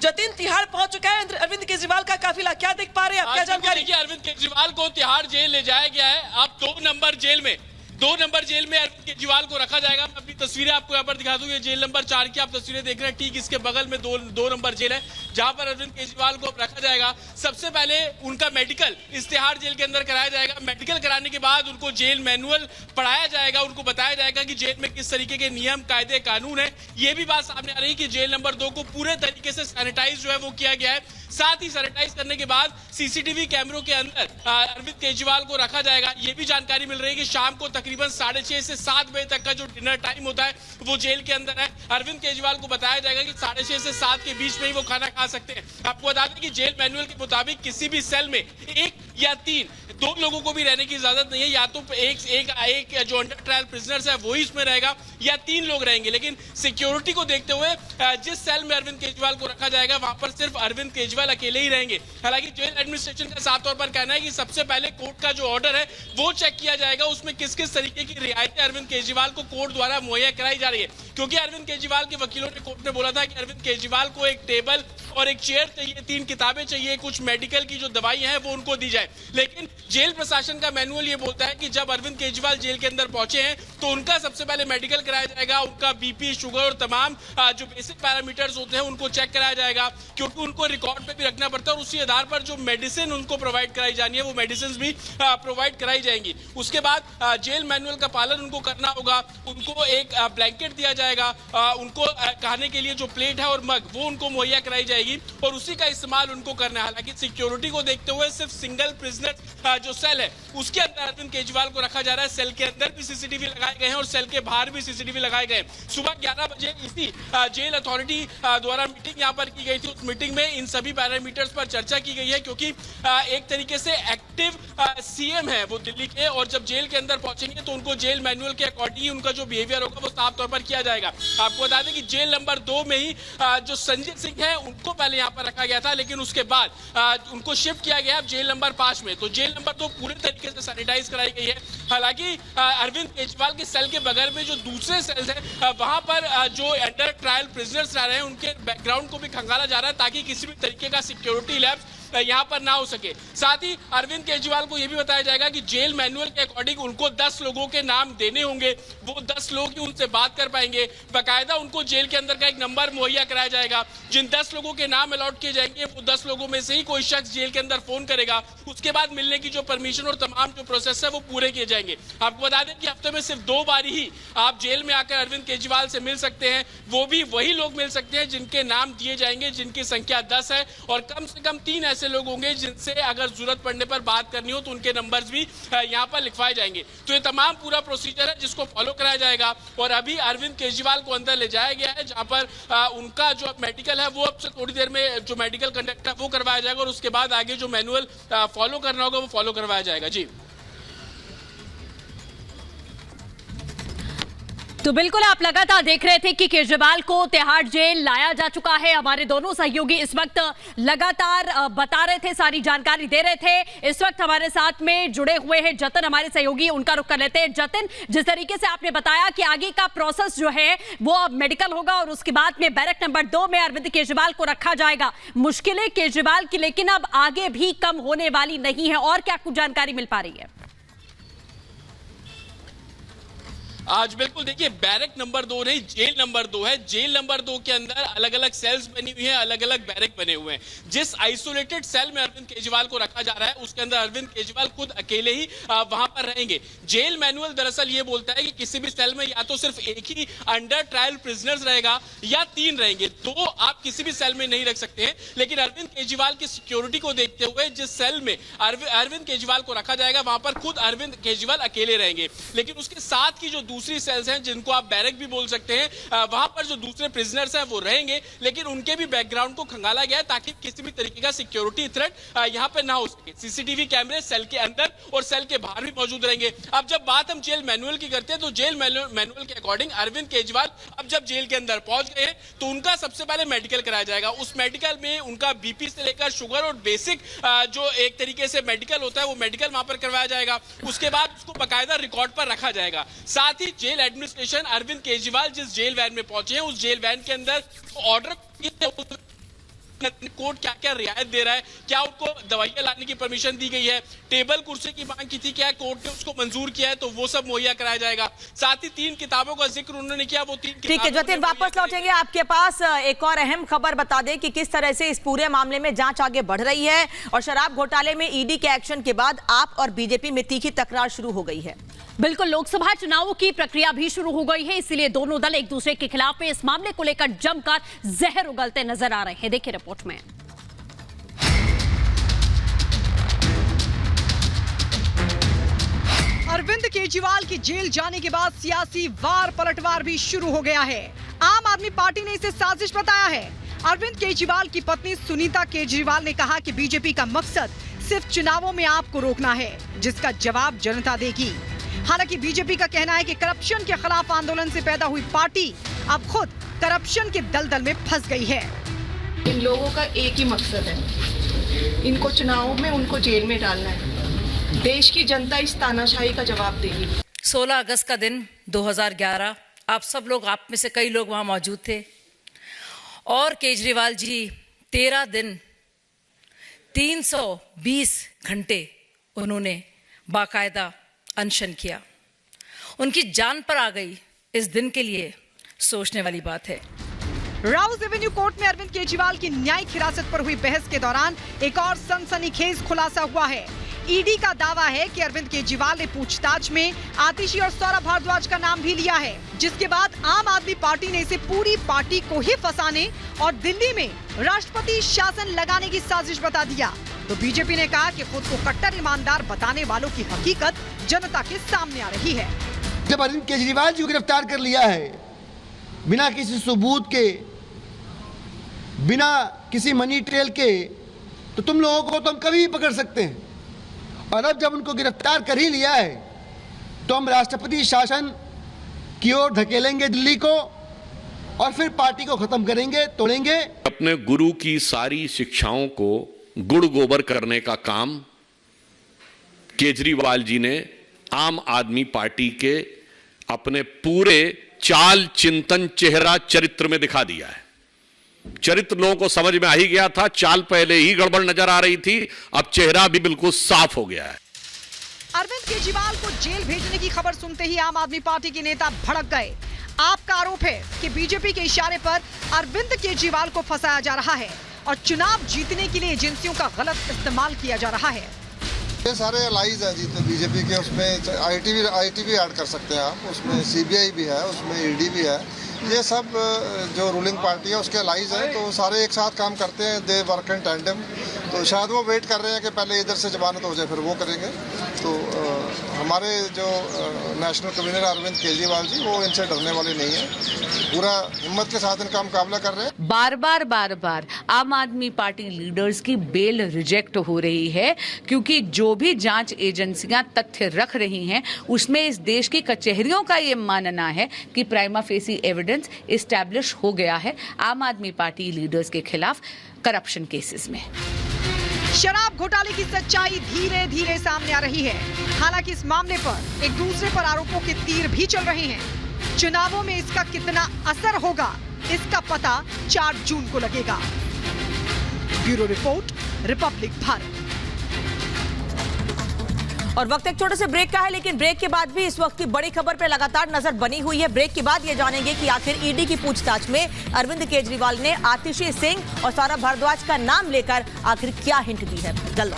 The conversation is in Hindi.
जतिन तिहाड़ पहुंच चुका है अरविंद केजरीवाल का काफिला, क्या देख पा रहे हैं आप, क्या जानकारी? देखिए, अरविंद केजरीवाल को तिहाड़ जेल ले जाया गया है। अब 2 नंबर जेल में अरविंद केजरीवाल को रखा जाएगा। मैं अपनी तस्वीरें आपको यहाँ पर दिखा दूं। ये जेल नंबर 4 की आप तस्वीरें देख रहे हैं। ठीक इसके बगल में दो नंबर जेल है जहां पर अरविंद केजरीवाल को रखा जाएगा। सबसे पहले उनका मेडिकल इस तिहाड़ जेल के अंदर कराया जाएगा। मेडिकल कराने के बाद उनको जेल मैनुअल पढ़ाया जाएगा। उनको बताया जाएगा कि जेल में किस तरीके के नियम कायदे कानून है। ये भी बात सामने आ रही है कि जेल नंबर 2 को पूरे तरीके से सैनिटाइज जो है वो किया गया है। साथ ही सैनिटाइज करने के बाद सीसीटीवी कैमरों के अंदर अरविंद केजरीवाल को रखा जाएगा। ये भी जानकारी मिल रही है कि शाम को तकरीबन 6:30 से 7 बजे तक का जो डिनर टाइम होता है वो जेल के अंदर है। अरविंद केजरीवाल को बताया जाएगा कि 6:30 से 7 के बीच में ही वो खाना खा सकते हैं। आपको बता दें कि जेल मैनुअल के मुताबिक किसी भी सेल में 1 या 3 2 लोगों को भी रहने की इजाजत नहीं है। या तो एक जो अंडर ट्रायल प्रिजनर्स है वो ही इसमें रहेगा या 3 लोग रहेंगे। लेकिन सिक्योरिटी को देखते हुए जिस सेल में अरविंद केजरीवाल को रखा जाएगा वहां पर सिर्फ अरविंद केजरीवाल अकेले ही रहेंगे। हालांकि जेल एडमिनिस्ट्रेशन का साफ तौर पर कहना है कि सबसे पहले कोर्ट का जो ऑर्डर है वो चेक किया जाएगा। उसमें किस किस तरीके की रियायतें अरविंद केजरीवाल को कोर्ट द्वारा मुहैया कराई जा रही है। क्योंकि अरविंद केजरीवाल के वकीलों ने कोर्ट में बोला था कि अरविंद केजरीवाल को एक टेबल और एक चेयर चाहिए, 3 किताबें चाहिए, कुछ मेडिकल की जो दवाइयां हैं वो उनको दी जाए। लेकिन जेल प्रशासन का मैनुअल ये बोलता है कि जब अरविंद केजरीवाल जेल के अंदर पहुंचे हैं तो उनका सबसे पहले मेडिकल कराया जाएगा। उनका बीपी, शुगर और तमाम जो बेसिक पैरामीटर्स होते हैं उनको चेक कराया जाएगा। क्योंकि उनको रिकॉर्ड पे भी रखना पड़ता है और उसी आधार पर जो मेडिसिन उनको प्रोवाइड कराई जानी है वो मेडिसिन भी प्रोवाइड कराई जाएंगी। उसके बाद जेल मैनुअल का पालन उनको करना होगा। उनको एक ब्लैंकेट दिया जाएगा। उनको खाने के लिए जो प्लेट है और मग वो उनको मुहैया कराई जाएगी और उसी का इस्तेमाल उनको करना है। हालांकि सिक्योरिटी को देखते हुए सिर्फ सिंगल प्रिजनर जो सेल है उसके अंदर अरविंद केजरीवाल को रखा जा रहा है। सेल के अंदर भी सीसीटीवी लगाए गए हैं और सेल के बाहर भी सीसीटीवी लगाए गए हैं। सुबह 11 बजे इसी जेल अथॉरिटी द्वारा मीटिंग यहाँ पर की गई थी। उस मीटिंग में इन सभी पैरामीटर्स पर चर्चा की गई है क्योंकि एक तरीके से एक्टिव सीएम है वो दिल्ली के और जब जेल के अंदर पहुंचेंगे तो उनको जेल मैनुअल के अकॉर्डिंग उनका जो बिहेवियर होगा वो साफ तौर पर किया जाएगा। आपको बता दें कि जेल नंबर 2 में ही जो संजय सिंह है उनको पहले यहाँ पर रखा गया था, लेकिन उसके बाद उनको शिफ्ट किया गया जेल नंबर 5 में। तो जेल नंबर 2 पूरे तरीके से सैनिटाइज कराई गई है। हालांकि अरविंद केजरीवाल के सेल के बगल में जो दूसरे सेल्स हैं वहां पर जो अंडर ट्रायल प्रिजनर्स रह रहे हैं उनके बैकग्राउंड को भी खंगाला जा रहा है ताकि किसी भी तरीके का सिक्योरिटी लैप्स यहाँ पर ना हो सके। साथ ही अरविंद केजरीवाल को यह भी बताया जाएगा कि जेल मैनुअल के अकॉर्डिंग उनको 10 लोगों के नाम देने होंगे। वो 10 लोग ही उनसे बात कर पाएंगे। बाकायदा उनको जेल के अंदर का एक नंबर मुहैया कराया जाएगा। जिन 10 लोगों के नाम अलॉट किए जाएंगे वो 10 लोगों में से ही कोई शख्स जेल के अंदर फोन करेगा। उसके बाद मिलने की जो परमिशन और तमाम जो प्रोसेस है वो पूरे किए जाएंगे। आपको बता दें कि हफ्ते में सिर्फ 2 बार ही आप जेल में आकर अरविंद केजरीवाल से मिल सकते हैं। वो भी वही लोग मिल सकते हैं जिनके नाम दिए जाएंगे, जिनकी संख्या 10 है और कम से कम 3 ऐसे लोग होंगे जिनसे अगर जरूरत पड़ने पर बात करनी हो तो उनके नंबर्स भी यहाँ पर लिखवाए जाएंगे। तो ये तमाम पूरा प्रोसीजर है जिसको फॉलो कराया जाएगा और अभी अरविंद केजरीवाल को अंदर ले जाया गया है जहां पर उनका जो मेडिकल है वो अब से थोड़ी देर में जो मेडिकल कंडक्ट है वो करवाया जाएगा और उसके बाद आगे जो मैनुअल फॉलो करना होगा वो फॉलो करवाया जाएगा। जी तो बिल्कुल आप लगातार देख रहे थे कि केजरीवाल को तिहाड़ जेल लाया जा चुका है। हमारे दोनों सहयोगी इस वक्त लगातार बता रहे थे, सारी जानकारी दे रहे थे। इस वक्त हमारे साथ में जुड़े हुए हैं जतिन, हमारे सहयोगी, उनका रुख कर लेते हैं। जतिन, जिस तरीके से आपने बताया कि आगे का प्रोसेस जो है वो अब मेडिकल होगा और उसके बाद में बैरक नंबर 2 में अरविंद केजरीवाल को रखा जाएगा। मुश्किलें केजरीवाल की लेकिन अब आगे भी कम होने वाली नहीं है, और क्या कुछ जानकारी मिल पा रही है? आज बिल्कुल देखिए, बैरक नंबर 2 नहीं, जेल नंबर 2 है। जेल नंबर 2 के अंदर अलग अलग सेल्स बनी हुई हैं, अलग अलग बैरक बने हुए हैं। जिस आइसोलेटेड सेल में अरविंद केजरीवाल को रखा जा रहा है उसके अंदर अरविंद केजरीवाल खुद अकेले ही वहां पर रहेंगे। जेल मैनुअल दरअसल ये बोलता है कि किसी भी सेल में या तो सिर्फ एक ही अंडर ट्रायल प्रिजनर्स रहेगा या 3 रहेंगे। 2 आप किसी भी सेल में नहीं रख सकते हैं। लेकिन अरविंद केजरीवाल की सिक्योरिटी को देखते हुए जिस सेल में अरविंद केजरीवाल को रखा जाएगा वहां पर खुद अरविंद केजरीवाल अकेले रहेंगे। लेकिन उसके साथ की जो दूसरी सेल्स हैं जिनको आप बैरक भी बोल सकते हैं, वहां पर जो दूसरे प्रिजनर्स हैं वो रहेंगे। लेकिन उनके भी बैकग्राउंड को खंगाला गया है ताकि किसी भी तरीके का सिक्योरिटी थ्रेट यहां पर ना हो सके। सीसीटीवी कैमरे सेल के अंदर और सेल के बाहर भी मौजूद रहेंगे। अब जब बात हम जेल मैनुअल की करते हैं तो जेल मैनुअल के अकॉर्डिंग अरविंद केजरीवाल अब जब जेल के अंदर पहुंच गए हैं तो उनका सबसे पहले मेडिकल कराया जाएगा। उस मेडिकल में उनका बीपी से लेकर शुगर और बेसिक जो एक तरीके से मेडिकल होता है वो मेडिकल वहां पर करवाया जाएगा। उसके बाद उसको बाकायदा रिकॉर्ड पर रखा जाएगा। साथ ही जेल एडमिनिस्ट्रेशन अरविंद केजरीवाल जिस जेल वैन में पहुंचे हैं उस जेल वैन के अंदर ऑर्डर कोर्ट क्या क्या रियायत दे रहा है, क्या उनको दवाइयां लाने की परमिशन दी गई है, टेबल कुर्सी की मांग की थी, क्या कोर्ट ने उसको मंजूर किया है, तो वो सब मुहैया कराया जाएगा। साथ ही 3 किताबों का जिक्र उन्होंने किया, वो 3 ठीक है जतिन, वापस लौटेंगे आपके पास। एक और अहम खबर बता दें कि किस तरह से इस पूरे मामले में जांच आगे बढ़ रही है और शराब घोटाले में ईडी के एक्शन के बाद आप और बीजेपी में तीखी तकरार शुरू हो गई है। बिल्कुल, लोकसभा चुनावों की प्रक्रिया भी शुरू हो गई है, इसलिए दोनों दल एक दूसरे के खिलाफ में इस मामले को लेकर जमकर जहर उगलते नजर आ रहे हैं। देखिए रिपोर्ट में। अरविंद केजरीवाल की जेल जाने के बाद सियासी वार पलटवार भी शुरू हो गया है। आम आदमी पार्टी ने इसे साजिश बताया है। अरविंद केजरीवाल की पत्नी सुनीता केजरीवाल ने कहा कि बीजेपी का मकसद सिर्फ चुनावों में आपको रोकना है, जिसका जवाब जनता देगी। हालांकि बीजेपी का कहना है कि करप्शन के खिलाफ आंदोलन से पैदा हुई पार्टी अब खुद करप्शन के दलदल में फंस गई है। इन लोगों का एक ही मकसद है, इनको चुनाव में उनको जेल में डालना है। देश की जनता इस तानाशाही का जवाब देगी। 16 अगस्त का दिन 2011, आप सब लोग, आप में से कई लोग वहाँ मौजूद थे और केजरीवाल जी 13 दिन 320 घंटे उन्होंने बाकायदा अनशन किया। उनकी जान पर आ गई, इस दिन के लिए सोचने वाली बात है। राउज एवेन्यू कोर्ट में अरविंद केजरीवाल की न्यायिक हिरासत पर हुई बहस के दौरान एक और सनसनीखेज खुलासा हुआ है। ईडी का दावा है कि अरविंद केजरीवाल ने पूछताछ में आतिशी और सौरभ भारद्वाज का नाम भी लिया है, जिसके बाद आम आदमी पार्टी ने इसे पूरी पार्टी को ही फंसाने और दिल्ली में राष्ट्रपति शासन लगाने की साजिश बता दिया। तो बीजेपी ने कहा कि खुद को कट्टर ईमानदार बताने वालों की हकीकत जनता के सामने आ रही है। जब अरविंद केजरीवाल जी को गिरफ्तार कर लिया है बिना किसी सबूत के, बिना किसी मनी ट्रेल के, तो तुम लोगों को तो हम कभी भी पकड़ सकते हैं। और अब जब उनको गिरफ्तार कर ही लिया है तो हम राष्ट्रपति शासन की ओर धकेलेंगे दिल्ली को और फिर पार्टी को खत्म करेंगे, तोड़ेंगे। अपने गुरु की सारी शिक्षाओं को गुड़ गोबर करने का काम केजरीवाल जी ने आम आदमी पार्टी के अपने पूरे चाल चिंतन चेहरा चरित्र में दिखा दिया है। चरित्र लोगों को समझ में आ ही गया था, चाल पहले ही गड़बड़ नजर आ रही थी, अब चेहरा भी बिल्कुल साफ हो गया है। अरविंद केजरीवाल को जेल भेजने की खबर सुनते ही आम आदमी पार्टी के नेता भड़क गए। आपका आरोप है कि बीजेपी के इशारे पर अरविंद केजरीवाल को फंसाया जा रहा है और चुनाव जीतने के लिए एजेंसियों का गलत इस्तेमाल किया जा रहा है। ये सारे एलाइज है जितने बीजेपी के, उसमें आईटी भी ऐड कर सकते हैं आप, उसमें सीबीआई भी है, उसमें ईडी भी है। ये सब जो रूलिंग पार्टी है उसके एलाइज है, तो सारे एक साथ काम करते हैं, दे वर्क इन टैंडम। तो शायद वो वेट कर रहे हैं कि पहले इधर से जमानत हो जाए फिर वो करेंगे। तो हमारे जो नेशनल कन्वीनर अरविंद केजरीवाल जी, वो इनसे डरने वाले नहीं है, पूरा हिम्मत के साथ इनका मुकाबला कर रहे हैं। बार बार आम आदमी पार्टी लीडर्स की बेल रिजेक्ट हो रही है, क्योंकि जो भी जांच एजेंसियां तथ्य रख रही हैं उसमें इस देश की कचहरियों का ये मानना है कि प्राइमा फेसी एविडेंस एस्टैब्लिश हो गया है आम आदमी पार्टी लीडर्स के खिलाफ करप्शन केसेस में। शराब घोटाले की सच्चाई धीरे धीरे सामने आ रही है। हालांकि इस मामले पर एक दूसरे पर आरोपों के तीर भी चल रहे हैं। चुनावों में इसका कितना असर होगा, इसका पता 4 जून को लगेगा। Bureau report, Republic Bharat. और वक्त एक छोटे से ब्रेक का है, लेकिन ब्रेक के बाद भी इस वक्त की बड़ी खबर पर लगातार नजर बनी हुई है। ब्रेक के बाद ये जानेंगे कि आखिर ईडी की पूछताछ में अरविंद केजरीवाल ने आतिशी सिंह और सौरभ भारद्वाज का नाम लेकर आखिर क्या हिंट दी है।